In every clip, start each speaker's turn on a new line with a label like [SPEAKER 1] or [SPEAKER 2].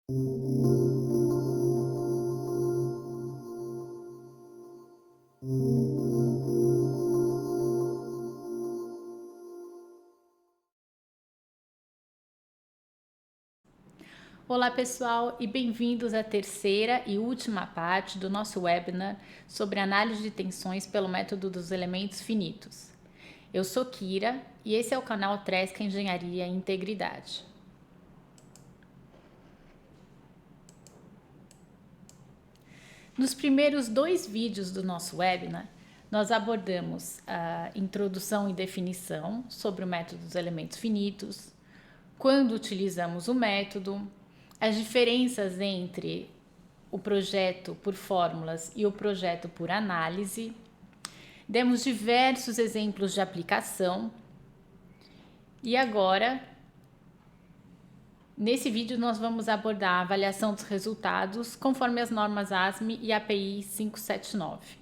[SPEAKER 1] Olá pessoal e bem-vindos à terceira e última parte do nosso webinar sobre análise de tensões pelo método dos elementos finitos. Eu sou Kira e esse é o canal Tresca Engenharia e Integridade. Nos primeiros 2 vídeos do nosso webinar, nós abordamos a introdução e definição sobre o método dos elementos finitos, quando utilizamos o método, as diferenças entre o projeto por fórmulas e o projeto por análise. Demos diversos exemplos de aplicação e agora, nesse vídeo, nós vamos abordar a avaliação dos resultados conforme as normas ASME e API 579.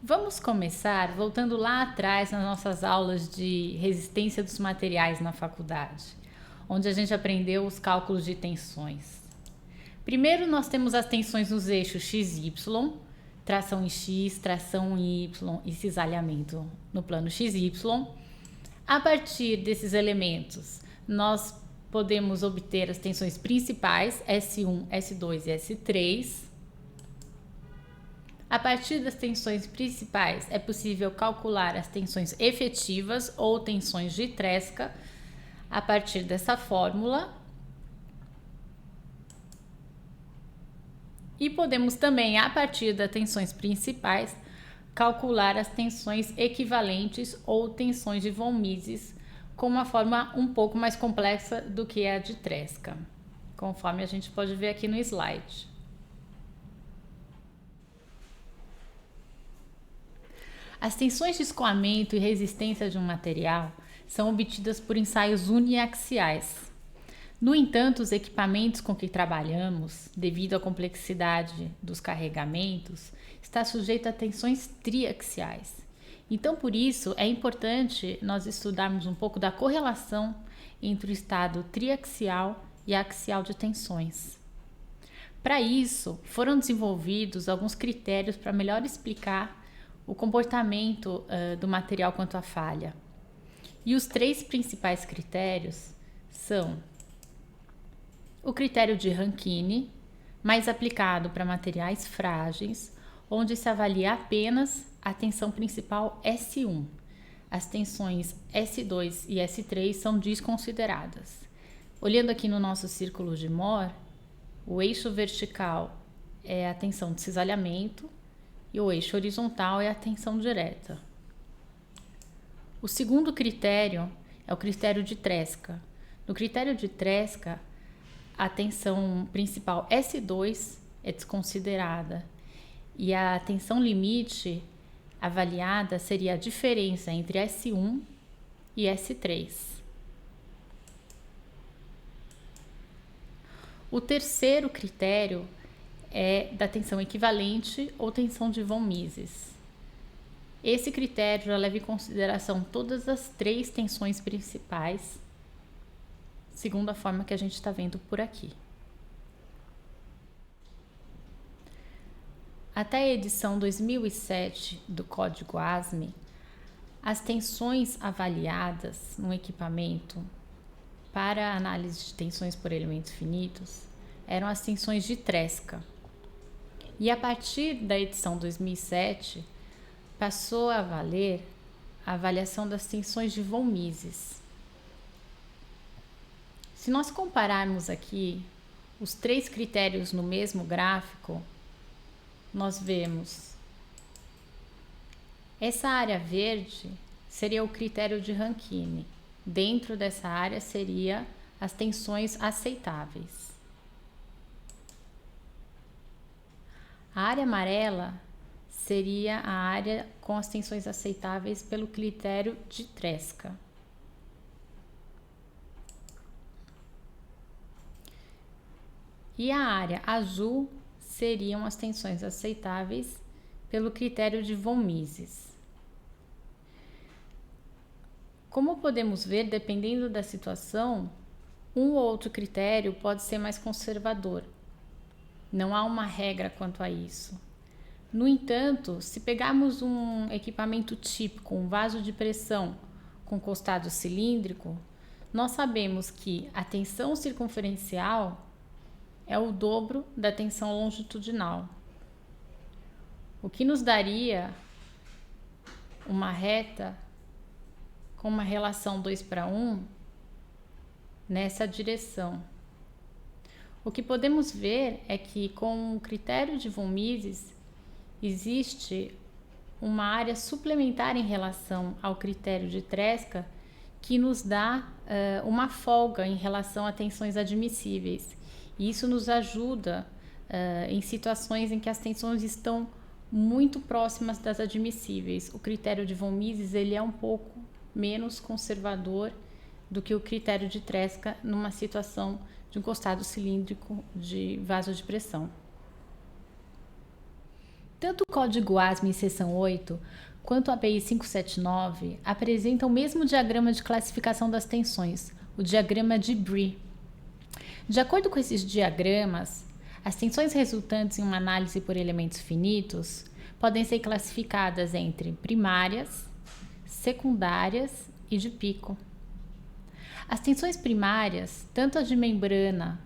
[SPEAKER 1] Vamos começar voltando lá atrás nas nossas aulas de resistência dos materiais na faculdade, onde a gente aprendeu os cálculos de tensões. Primeiro, nós temos as tensões nos eixos x e y, tração em x, tração em y e cisalhamento no plano xy. A partir desses elementos, nós podemos obter as tensões principais S1, S2 e S3. A partir das tensões principais, é possível calcular as tensões efetivas ou tensões de Tresca a partir dessa fórmula. E podemos também, a partir das tensões principais, calcular as tensões equivalentes ou tensões de von Mises com uma forma um pouco mais complexa do que a de Tresca, conforme a gente pode ver aqui no slide. As tensões de escoamento e resistência de um material são obtidas por ensaios uniaxiais. No entanto, os equipamentos com que trabalhamos, devido à complexidade dos carregamentos, está sujeito a tensões triaxiais. Então, por isso, é importante nós estudarmos um pouco da correlação entre o estado triaxial e axial de tensões. Para isso, foram desenvolvidos alguns critérios para melhor explicar o comportamento do material quanto à falha. E os 3 principais critérios são o critério de Rankine, mais aplicado para materiais frágeis, onde se avalia apenas a tensão principal S1. As tensões S2 e S3 são desconsideradas. Olhando aqui no nosso círculo de Mohr, o eixo vertical é a tensão de cisalhamento e o eixo horizontal é a tensão direta. O segundo critério é o critério de Tresca. No critério de Tresca, a tensão principal S2 é desconsiderada e a tensão limite avaliada seria a diferença entre S1 e S3. O terceiro critério é da tensão equivalente ou tensão de von Mises. Esse critério já leva em consideração todas as 3 tensões principais, segundo a forma que a gente está vendo por aqui. Até a edição 2007 do Código ASME, as tensões avaliadas no equipamento para a análise de tensões por elementos finitos eram as tensões de Tresca. E a partir da edição 2007, passou a valer a avaliação das tensões de von Mises. Se nós compararmos aqui os 3 critérios no mesmo gráfico, nós vemos essa área verde seria o critério de Rankine. Dentro dessa área seria as tensões aceitáveis. A área amarela seria a área com as tensões aceitáveis pelo critério de Tresca. E a área azul seriam as tensões aceitáveis pelo critério de von Mises. Como podemos ver, dependendo da situação, Um ou outro critério pode ser mais conservador. Não há uma regra quanto a isso. No entanto, se pegarmos um equipamento típico, um vaso de pressão com costado cilíndrico, nós sabemos que a tensão circunferencial é o dobro da tensão longitudinal, o que nos daria uma reta com uma relação 2:1 nessa direção. O que podemos ver é que com o critério de von Mises existe uma área suplementar em relação ao critério de Tresca que nos dá uma folga em relação a tensões admissíveis. E isso nos ajuda em situações em que as tensões estão muito próximas das admissíveis. O critério de von Mises ele é um pouco menos conservador do que o critério de Tresca numa situação de um costado cilíndrico de vaso de pressão. Tanto o código ASME seção 8 quanto a API 579 apresentam o mesmo diagrama de classificação das tensões, o diagrama de Brie. De acordo com esses diagramas, as tensões resultantes em uma análise por elementos finitos podem ser classificadas entre primárias, secundárias e de pico. As tensões primárias, tanto as de membrana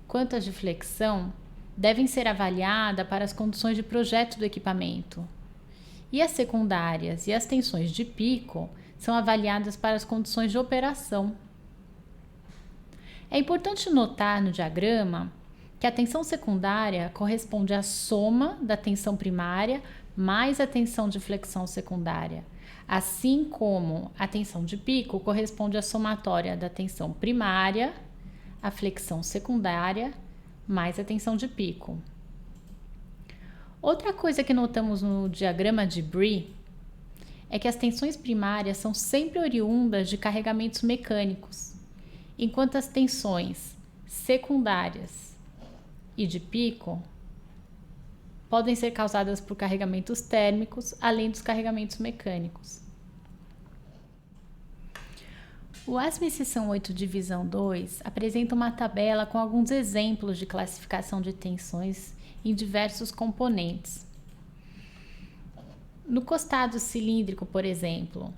[SPEAKER 1] quanto as de flexão, devem ser avaliadas para as condições de projeto do equipamento. E as secundárias e as tensões de pico são avaliadas para as condições de operação. É importante notar no diagrama que a tensão secundária corresponde à soma da tensão primária mais a tensão de flexão secundária, assim como a tensão de pico corresponde à somatória da tensão primária, a flexão secundária, mais a tensão de pico. Outra coisa que notamos no diagrama de Brie é que as tensões primárias são sempre oriundas de carregamentos mecânicos, enquanto as tensões secundárias e de pico podem ser causadas por carregamentos térmicos, além dos carregamentos mecânicos. O ASME seção 8 divisão 2 apresenta uma tabela com alguns exemplos de classificação de tensões em diversos componentes. No costado cilíndrico, por exemplo,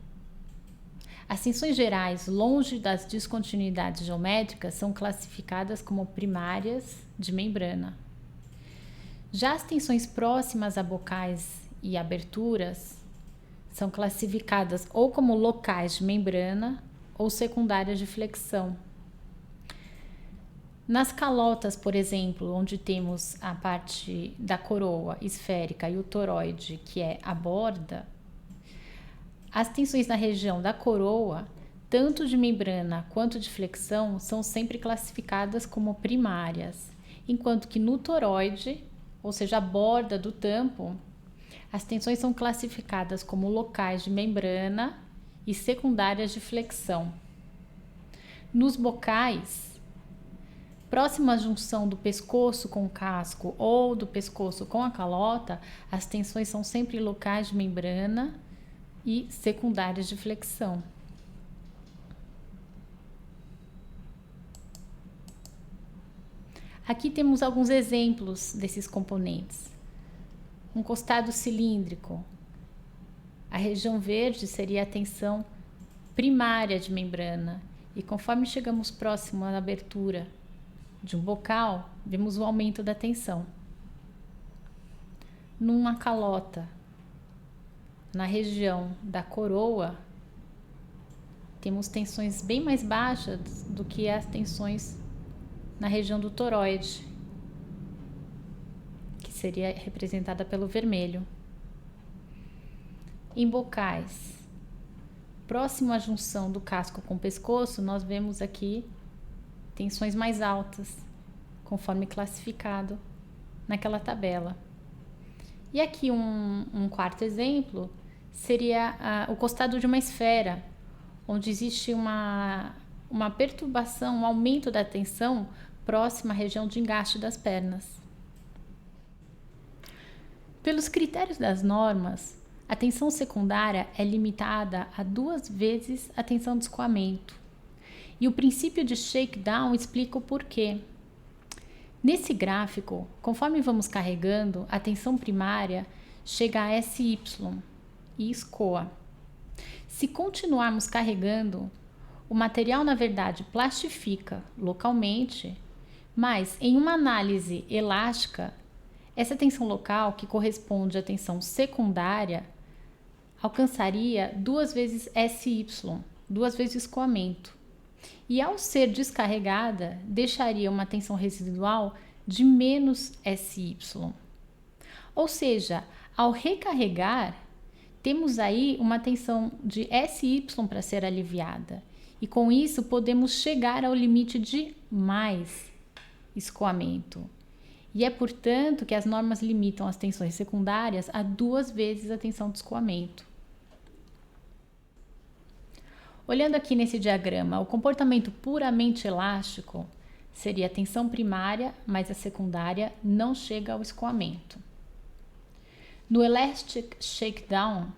[SPEAKER 1] as tensões gerais longe das descontinuidades geométricas são classificadas como primárias de membrana. Já as tensões próximas a bocais e aberturas são classificadas ou como locais de membrana ou secundárias de flexão. Nas calotas, por exemplo, onde temos a parte da coroa esférica e o toroide, que é a borda, as tensões na região da coroa, tanto de membrana quanto de flexão, são sempre classificadas como primárias, enquanto que no toroide, ou seja, a borda do tampo, as tensões são classificadas como locais de membrana e secundárias de flexão. Nos bocais, próximo à junção do pescoço com o casco ou do pescoço com a calota, as tensões são sempre locais de membrana e secundárias de flexão. Aqui temos alguns exemplos desses componentes. Um costado cilíndrico. A região verde seria a tensão primária de membrana, e conforme chegamos próximo à abertura de um bocal, vemos o aumento da tensão. Numa calota, na região da coroa, temos tensões bem mais baixas do que as tensões na região do toroide, que seria representada pelo vermelho. Em bocais, próximo à junção do casco com o pescoço, nós vemos aqui tensões mais altas, conforme classificado naquela tabela. E aqui um quarto exemplo seria o costado de uma esfera, onde existe uma perturbação, um aumento da tensão próxima à região de engaste das pernas. Pelos critérios das normas, a tensão secundária é limitada a 2 vezes a tensão de escoamento. E o princípio de shakedown explica o porquê. Nesse gráfico, conforme vamos carregando, a tensão primária chega a SY e escoa. Se continuarmos carregando, o material na verdade plastifica localmente, mas em uma análise elástica, essa tensão local, que corresponde à tensão secundária, alcançaria 2 vezes SY, 2 vezes escoamento. E ao ser descarregada, deixaria uma tensão residual de menos SY. Ou seja, ao recarregar, temos aí uma tensão de SY para ser aliviada. E com isso podemos chegar ao limite de mais escoamento. E é, portanto, que as normas limitam as tensões secundárias a 2 vezes a tensão de escoamento. Olhando aqui nesse diagrama, o comportamento puramente elástico seria a tensão primária, mas a secundária não chega ao escoamento. No elastic shakedown,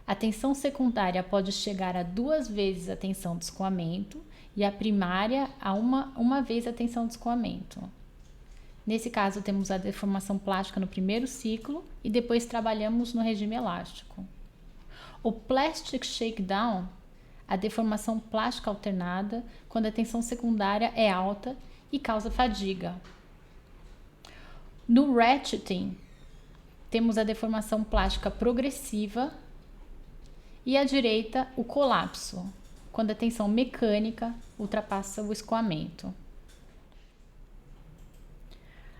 [SPEAKER 1] a tensão secundária pode chegar a 2 vezes a tensão de escoamento e a primária a uma vez a tensão de escoamento. Nesse caso, temos a deformação plástica no primeiro ciclo e depois trabalhamos no regime elástico. O plastic shakedown, a deformação plástica alternada, quando a tensão secundária é alta e causa fadiga. No ratcheting, temos a deformação plástica progressiva e à direita o colapso, quando a tensão mecânica ultrapassa o escoamento.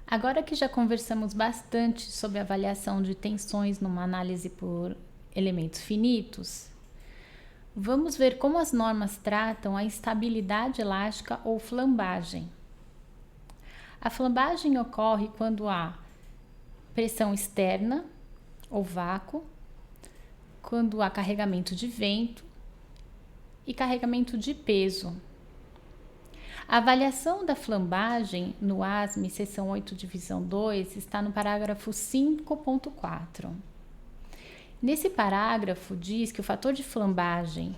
[SPEAKER 1] Agora que já conversamos bastante sobre a avaliação de tensões numa análise por elementos finitos, vamos ver como as normas tratam a instabilidade elástica ou flambagem. A flambagem ocorre quando há pressão externa ou vácuo, quando há carregamento de vento e carregamento de peso. A avaliação da flambagem no ASME, seção 8, divisão 2, está no parágrafo 5.4. Nesse parágrafo diz que o fator de flambagem,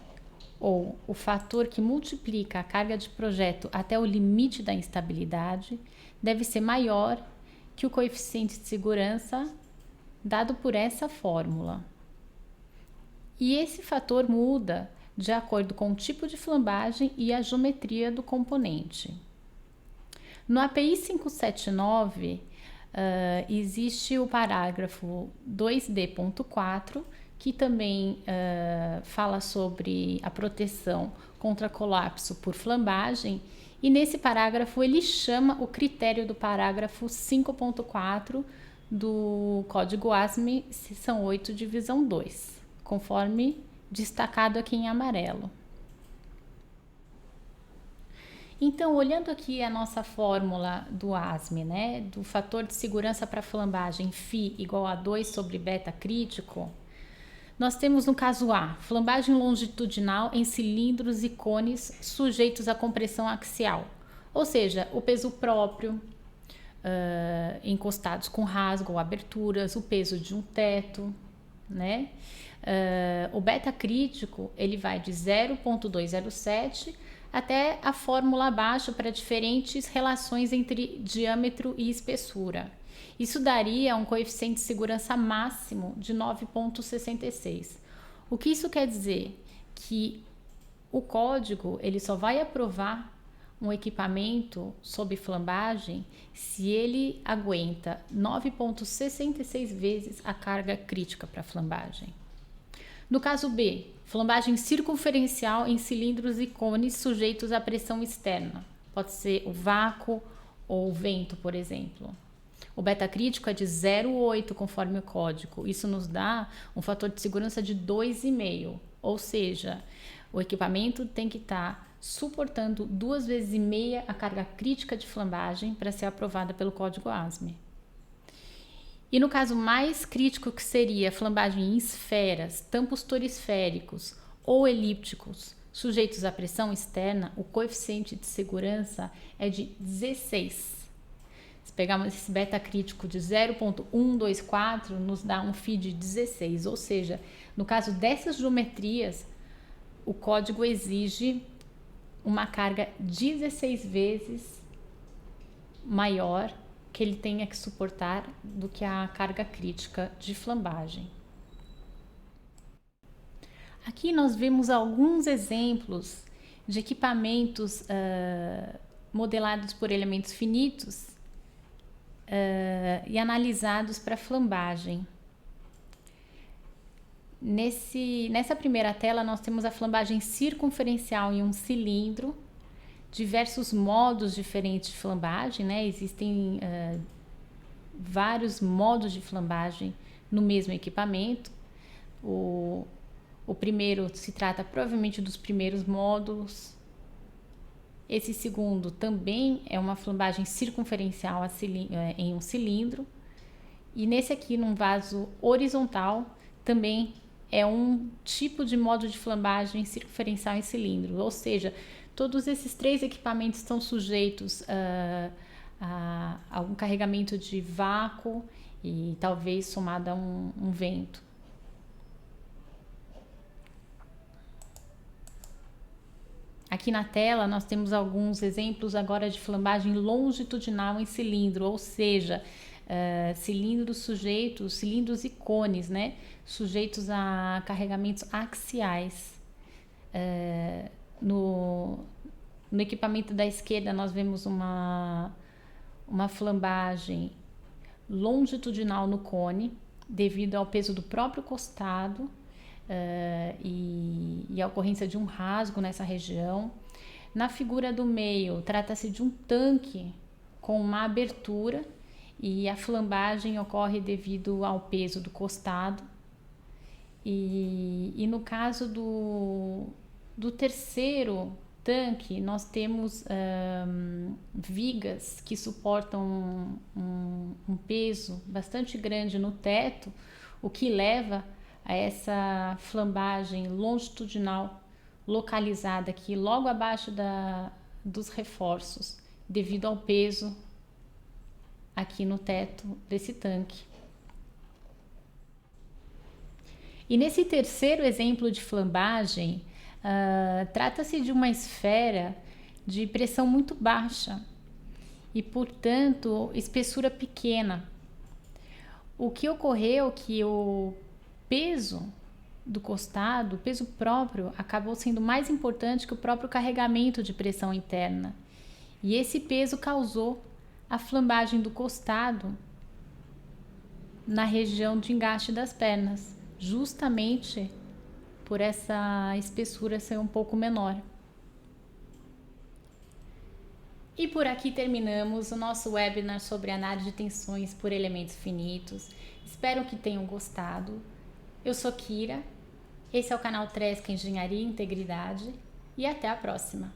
[SPEAKER 1] ou o fator que multiplica a carga de projeto até o limite da instabilidade, deve ser maior que o coeficiente de segurança dado por essa fórmula. E esse fator muda de acordo com o tipo de flambagem e a geometria do componente. No API 579, existe o parágrafo 2D.4, que também fala sobre a proteção contra colapso por flambagem, e nesse parágrafo ele chama o critério do parágrafo 5.4 do Código ASME, seção 8, divisão 2, conforme destacado aqui em amarelo. Então, olhando aqui a nossa fórmula do ASME, né, do fator de segurança para flambagem φ igual a 2 sobre beta crítico, nós temos no caso A, flambagem longitudinal em cilindros e cones sujeitos à compressão axial, ou seja, o peso próprio, encostados com rasgo ou aberturas, o peso de um teto, né? O beta crítico ele vai de 0,207 até a fórmula abaixo para diferentes relações entre diâmetro e espessura. Isso daria um coeficiente de segurança máximo de 9,66. O que isso quer dizer? Que o código ele só vai aprovar um equipamento sob flambagem se ele aguenta 9,66 vezes a carga crítica para flambagem. No caso B, flambagem circunferencial em cilindros e cones sujeitos à pressão externa. Pode ser o vácuo ou o vento, por exemplo. O beta crítico é de 0,8 conforme o código. Isso nos dá um fator de segurança de 2,5. Ou seja, o equipamento tem que estar suportando 2,5 vezes a carga crítica de flambagem para ser aprovada pelo código ASME. E no caso mais crítico, que seria flambagem em esferas, tampos torisféricos ou elípticos sujeitos à pressão externa, o coeficiente de segurança é de 16. Se pegarmos esse beta crítico de 0,124, nos dá um φ de 16, ou seja, no caso dessas geometrias, o código exige uma carga 16 vezes maior que ele tenha que suportar do que a carga crítica de flambagem. Aqui nós vemos alguns exemplos de equipamentos modelados por elementos finitos e analisados para flambagem. Nessa primeira tela nós temos a flambagem circunferencial em um cilindro, diversos modos diferentes de flambagem, né? Existem vários modos de flambagem no mesmo equipamento. O primeiro se trata provavelmente dos primeiros módulos. Esse segundo também é uma flambagem circunferencial em um cilindro. E nesse aqui, num vaso horizontal, também é um tipo de modo de flambagem circunferencial em cilindro. Ou seja, todos esses três equipamentos estão sujeitos a um carregamento de vácuo e talvez somado a um vento. Aqui na tela nós temos alguns exemplos agora de flambagem longitudinal em cilindro, ou seja, cilindros e cones, né, sujeitos a carregamentos axiais. No equipamento da esquerda nós vemos uma flambagem longitudinal no cone, devido ao peso do próprio costado e a ocorrência de um rasgo nessa região. Na figura do meio, trata-se de um tanque com uma abertura e a flambagem ocorre devido ao peso do costado. E no caso do terceiro tanque, nós temos vigas que suportam um peso bastante grande no teto, o que leva a essa flambagem longitudinal localizada aqui logo abaixo dos reforços, devido ao peso aqui no teto desse tanque. E nesse terceiro exemplo de flambagem, trata-se de uma esfera de pressão muito baixa e, portanto, espessura pequena. O que ocorreu é que o peso do costado, o peso próprio, acabou sendo mais importante que o próprio carregamento de pressão interna. E esse peso causou a flambagem do costado na região de engaste das pernas, justamente por essa espessura ser um pouco menor. E por aqui terminamos o nosso webinar sobre análise de tensões por elementos finitos. Espero que tenham gostado. Eu sou Kira, esse é o canal Tresca Engenharia e Integridade e até a próxima!